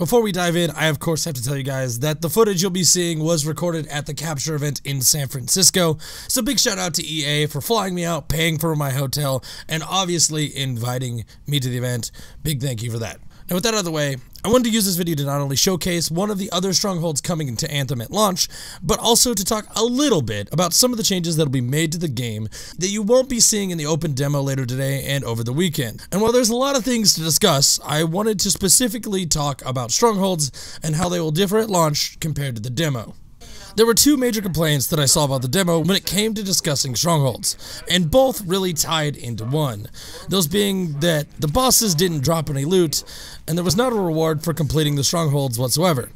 Before we dive in, I of course have to tell you guys that the footage you'll be seeing was recorded at the capture event in San Francisco, so big shout out to EA for flying me out, paying for my hotel, and obviously inviting me to the event. Big thank you for that. Now with that out of the way, I wanted to use this video to not only showcase one of the other strongholds coming into Anthem at launch, but also to talk a little bit about some of the changes that will be made to the game that you won't be seeing in the open demo later today and over the weekend. And while there's a lot of things to discuss, I wanted to specifically talk about strongholds and how they will differ at launch compared to the demo. There were two major complaints that I saw about the demo when it came to discussing strongholds, and both really tied into one. Those being that the bosses didn't drop any loot, and there was not a reward for completing the strongholds whatsoever.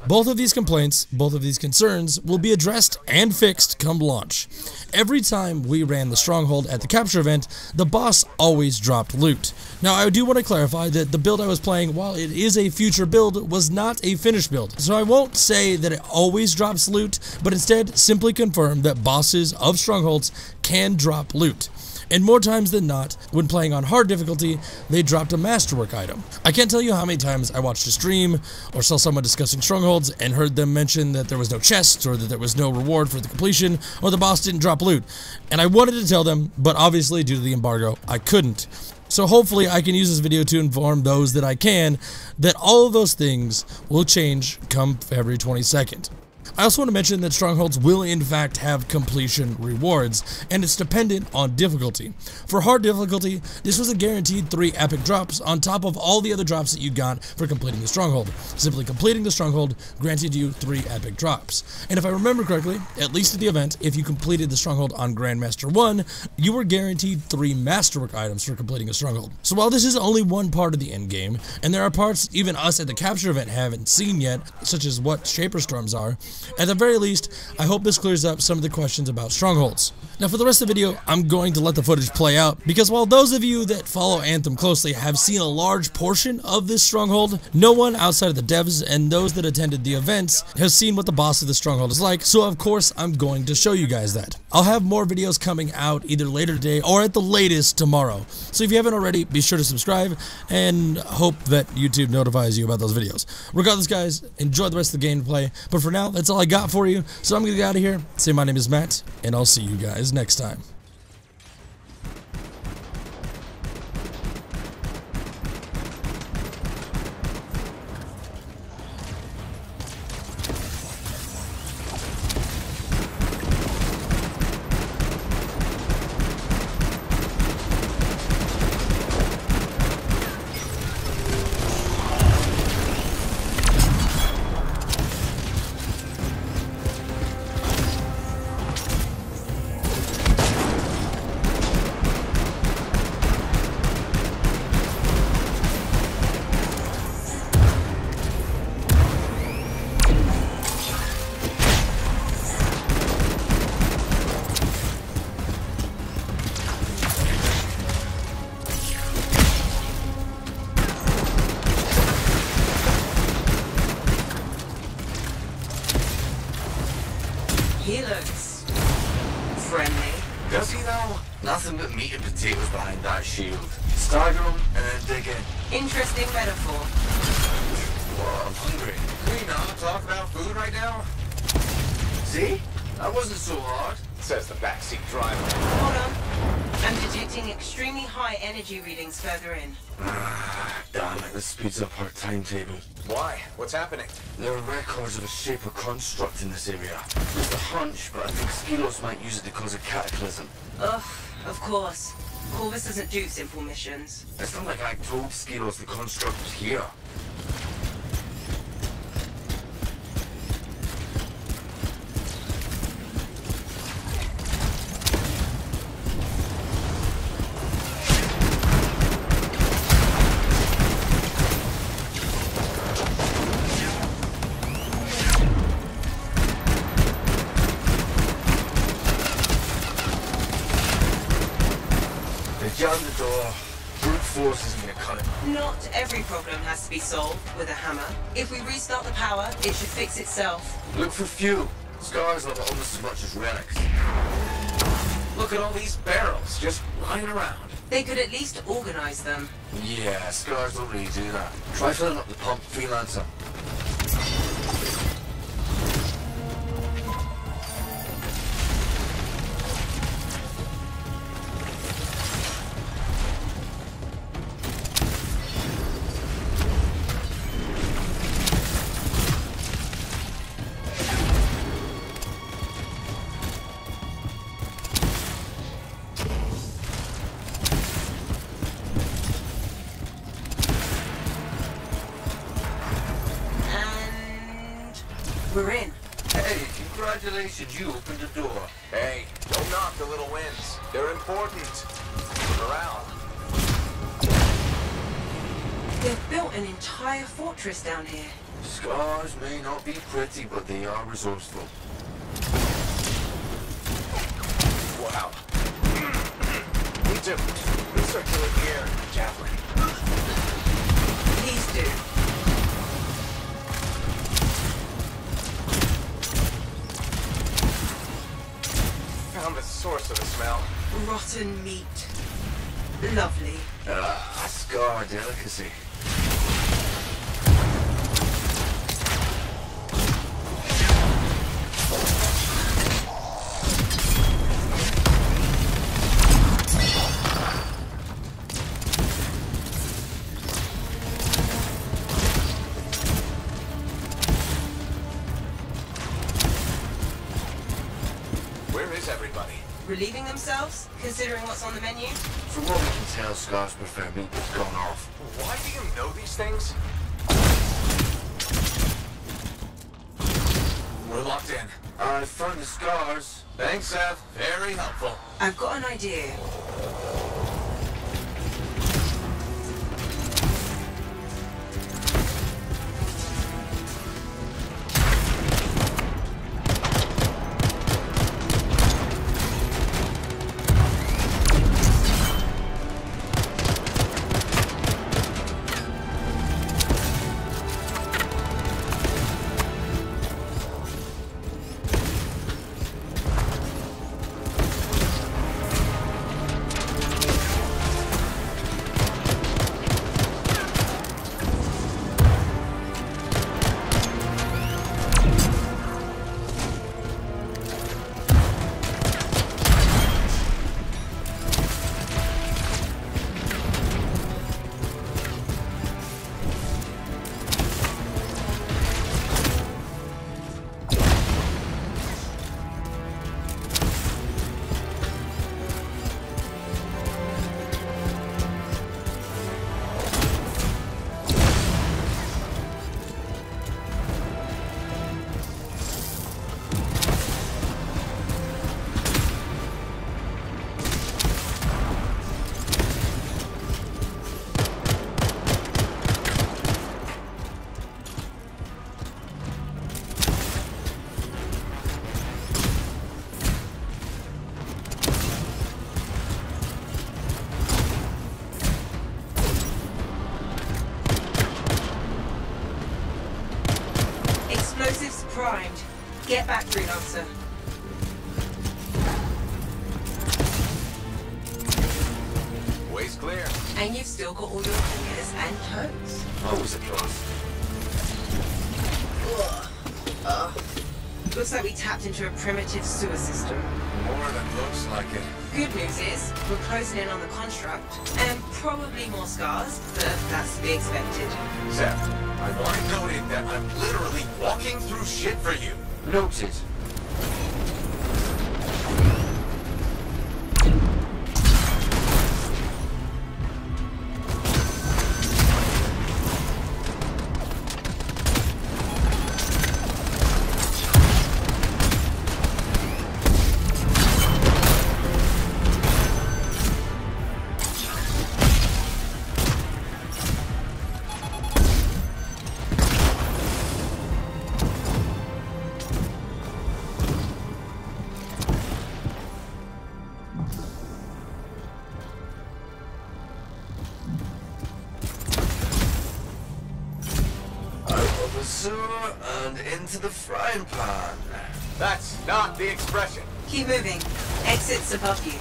Both of these complaints, both of these concerns, will be addressed and fixed come launch. Every time we ran the stronghold at the capture event, the boss always dropped loot. Now I do want to clarify that the build I was playing, while it is a future build, was not a finished build. So I won't say that it always drops loot, but instead simply confirm that bosses of strongholds can drop loot. And more times than not, when playing on hard difficulty, they dropped a masterwork item. I can't tell you how many times I watched a stream or saw someone discussing strongholds and heard them mention that there was no chest or that there was no reward for the completion or the boss didn't drop loot. And I wanted to tell them, but obviously due to the embargo, I couldn't. So hopefully I can use this video to inform those that I can that all of those things will change come February 22nd. I also want to mention that strongholds will in fact have completion rewards, and it's dependent on difficulty. For hard difficulty, this was a guaranteed 3 epic drops on top of all the other drops that you got for completing the stronghold. Simply completing the stronghold granted you 3 epic drops. And if I remember correctly, at least at the event, if you completed the stronghold on Grandmaster 1, you were guaranteed 3 masterwork items for completing a stronghold. So while this is only one part of the endgame, and there are parts even us at the capture event haven't seen yet, such as what Shaper Storms are, at the very least, I hope this clears up some of the questions about strongholds. Now for the rest of the video, I'm going to let the footage play out, because while those of you that follow Anthem closely have seen a large portion of this stronghold, no one outside of the devs and those that attended the events has seen what the boss of the stronghold is like, so of course I'm going to show you guys that. I'll have more videos coming out either later today or at the latest tomorrow, so if you haven't already, be sure to subscribe and hope that YouTube notifies you about those videos. Regardless guys, enjoy the rest of the gameplay, but for now, that's all I got for you, so I'm gonna get out of here. Say my name is Matt, and I'll see you guys next time. He looks friendly. Does he though? Nothing but meat and potatoes behind that shield. Stagger him and then dig in. Interesting metaphor. Well, I'm hungry. Can we not talk about food right now? See? That wasn't so hard, says the backseat driver. Hold on. I'm detecting extremely high energy readings further in. Damn it, this speeds up our timetable. Why? What's happening? There are records of a Shaper construct in this area. It's a hunch, but I think Skilos might use it to cause a cataclysm. Ugh, of course. Corvus doesn't do simple missions. It's not like I told Skilos the construct was here. Down the door. Brute force isn't gonna cut it. Not every problem has to be solved with a hammer. If we restart the power, it should fix itself. Look for fuel. Scars love it almost as much as relics. Look at all these barrels just lying around. They could at least organize them. Yeah, scars don't really do that. Try filling up the pump, freelancer. We're in. Hey, congratulations, you opened the door. Hey, don't knock the little wins. They're important. Morale. They've built an entire fortress down here. Scars may not be pretty, but they are resourceful. Wow. Me too. Recirculate the air, Javelin. Please do. Found the source of the smell. Rotten meat. Lovely. Scar delicacy. Where is everybody? Relieving themselves, considering what's on the menu? From what we can tell, Scars prefer meat that's gone off. Why do you know these things? We're locked in. I found the Scars. Thanks, Seth. Very helpful. I've got an idea. Explosives primed. Get back, freelancer. Way's clear. And you've still got all your fingers and toes. Always a plus. Looks like we tapped into a primitive sewer system. More than looks like it. Good news is, we're closing in on the construct. And probably more scars, but that's to be expected. Seth, I want it noted that I'm literally walking through shit for you. Noted. Sewer and into the frying pan. That's not the expression. Keep moving. Exit's above you.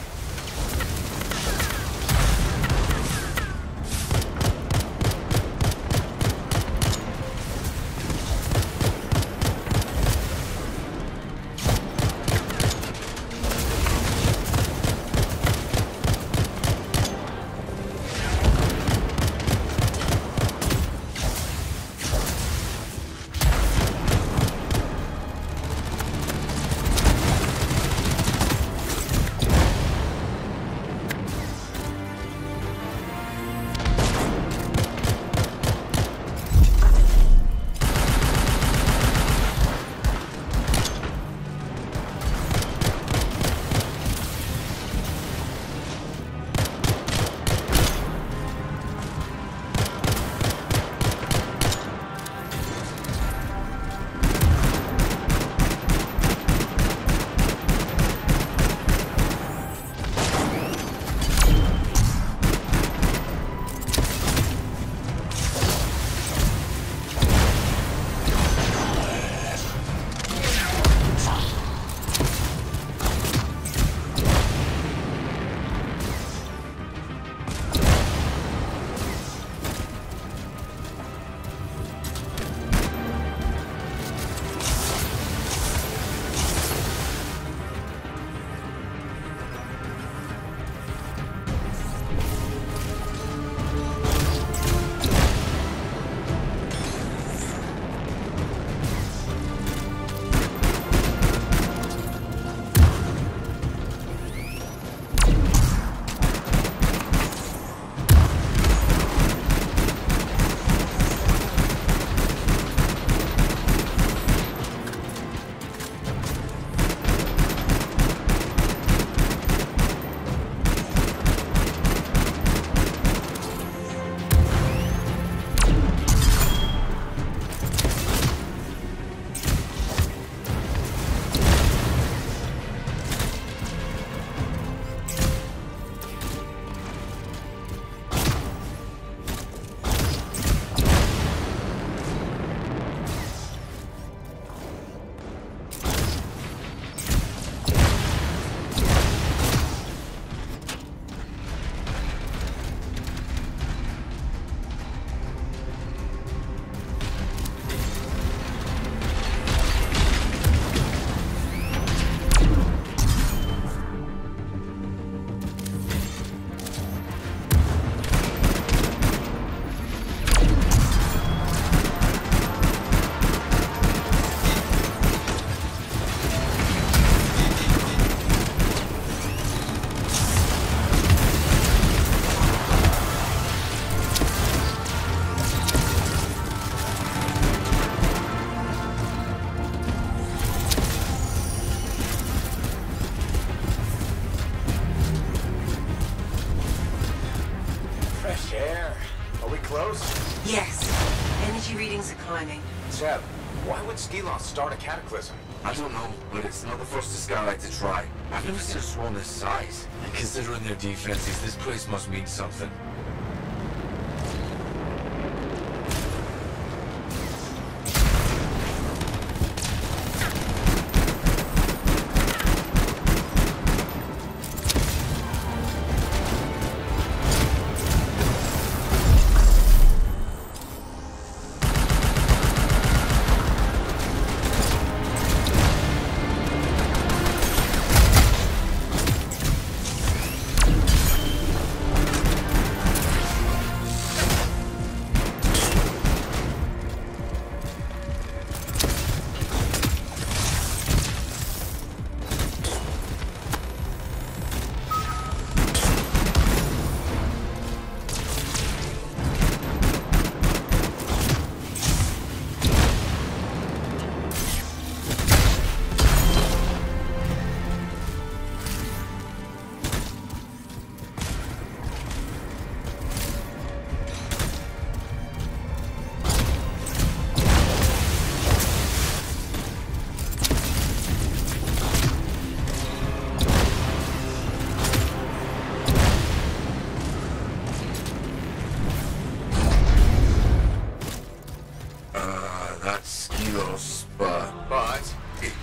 things are climbing. Seb, why would Skelos start a cataclysm? I don't know, but it's not the first Skylight to try. I've never seen a swarm this size. And considering their defenses, this place must mean something.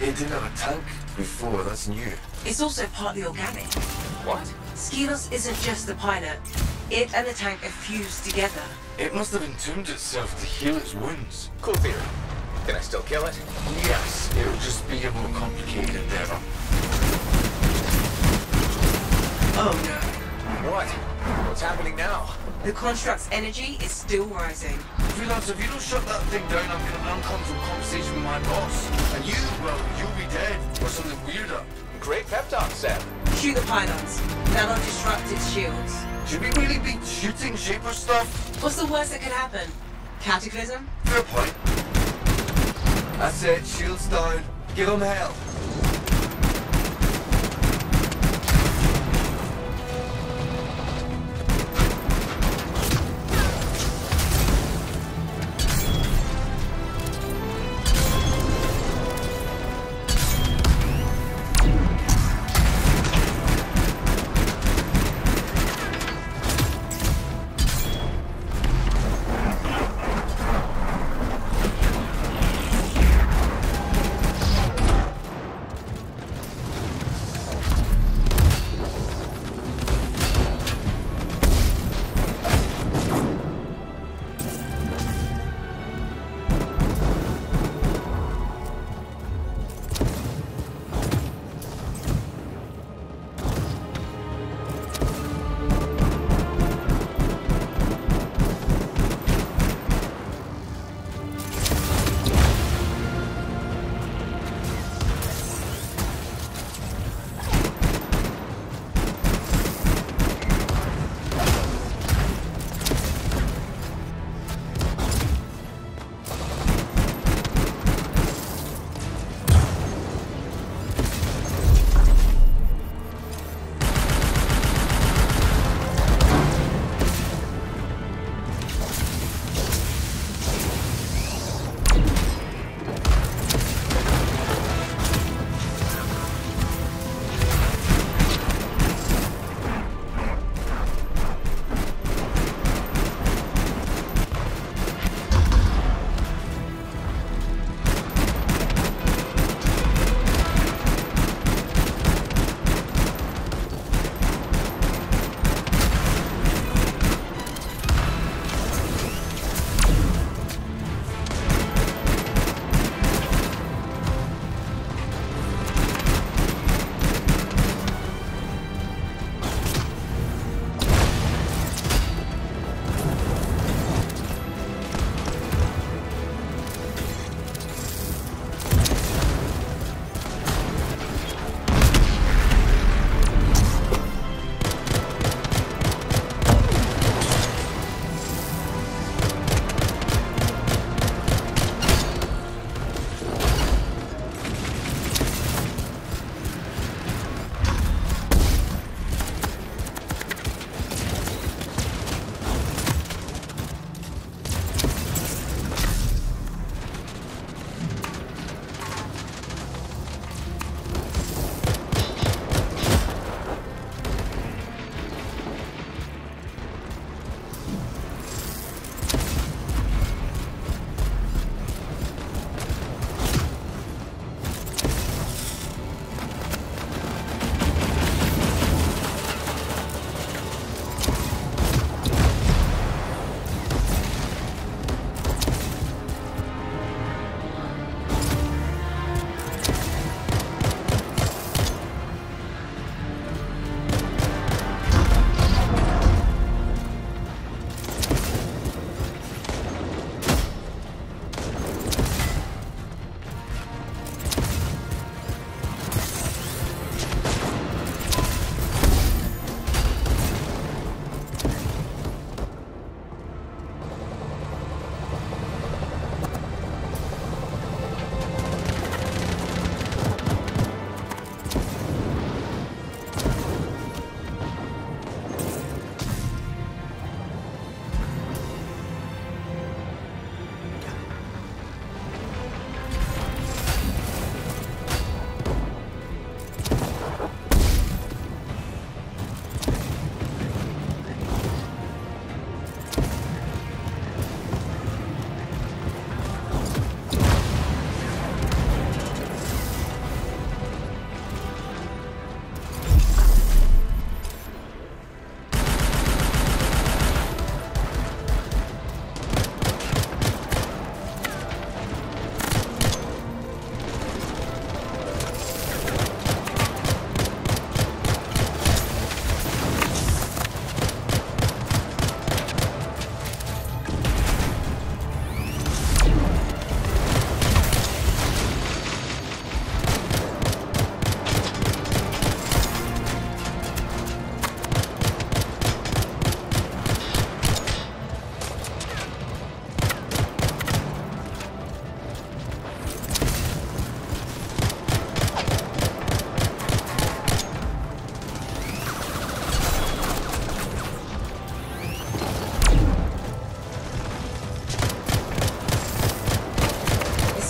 It didn't have a tank before, that's new. It's also partly organic. What? Skelos isn't just the pilot. It and the tank are fused together. It must have entombed itself to heal its wounds. Cool theory. Can I still kill it? Yes, it'll just be a more complicated endeavor. Oh no. What? What's happening now? The construct's energy is still rising. Freelance, if you don't shut that thing down, I'm gonna have an uncomfortable conversation with my boss. And you, well, you'll be dead. Or something weirder. Great pep talk, Seb. Shoot the pylons. That'll disrupt its shields. Should we really be shooting Shaper stuff? What's the worst that could happen? Cataclysm? Fair point. That's it, shields down. Give them hell.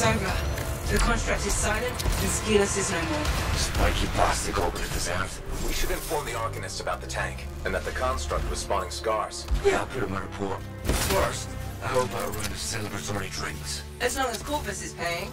It's over. The construct is silent, and Skelos is no more. Spiky plastic orbit it deserved. We should inform the Arcanists about the tank, and that the construct was spawning scars. Yeah, I'll put in my report. First, how about a round of celebratory drinks? As long as Corpus is paying.